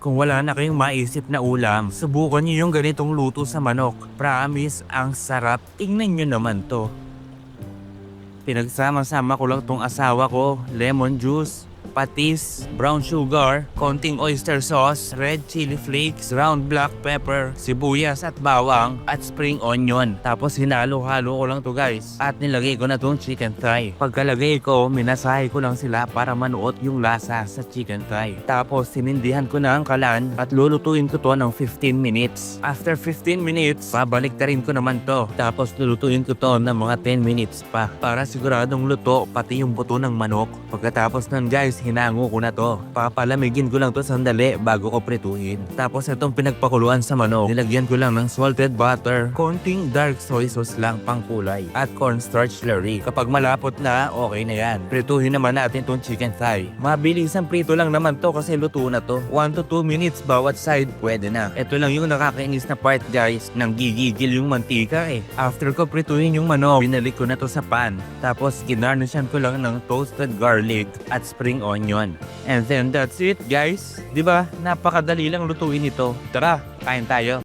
kung wala na kayong maisip na ulam, subukan nyo yung ganitong luto sa manok. Promise, ang sarap. Tingnan nyo naman to. Pinagsama-sama ko lang tong asawa ko, lemon juice, patis, brown sugar, konting oyster sauce, red chili flakes, ground black pepper, sibuyas at bawang, at spring onion. Tapos hinalo-halo ko lang to guys. At nilagay ko na tong chicken thigh. Pagkalagay ko, minasahe ko lang sila para manuot yung lasa sa chicken thigh. Tapos sinindihan ko na ang kalan at lulutuin ko to ng 15 minutes. After 15 minutes, babaliktarin ko naman to. Tapos lulutuin ko to ng mga 10 minutes pa para siguradong luto pati yung buto ng manok. Pagkatapos nun guys, hinango ko na to. Papalamigin ko lang to sandali bago ko prituhin. Tapos itong pinagpakuluan sa manok, nilagyan ko lang ng salted butter, konting dark soy sauce lang pang kulay, at cornstarch slurry. Kapag malapot na, okay na yan. Prituhin naman natin itong chicken thigh. Mabilis ang prito lang naman to kasi luto na to. 1 to 2 minutes bawat side, pwede na. Ito lang yung nakakainis na part guys, nang gigigil yung mantika eh. After ko prituhin yung manok, binalik ko na to sa pan. Tapos ginarnishan ko lang ng toasted garlic at spring onion. And then that's it guys. Diba? Napakadali lang lutuin ito. Tara, kain tayo.